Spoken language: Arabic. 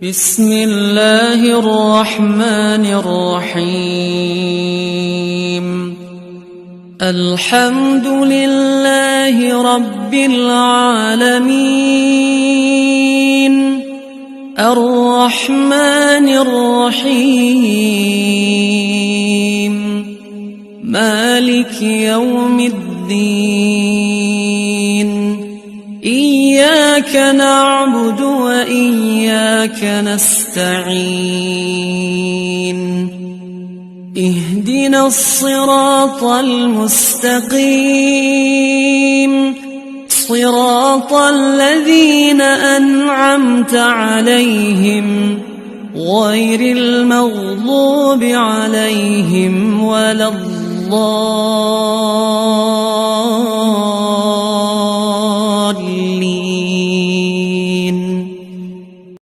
بسم الله الرحمن الرحيم. الحمد لله رب العالمين، الرحمن الرحيم، مالك يوم الدين. إياك نعبد وإياك نستعين. اهدنا الصراط المستقيم، صراط الذين أنعمت عليهم غير المغضوب عليهم ولا الضالين.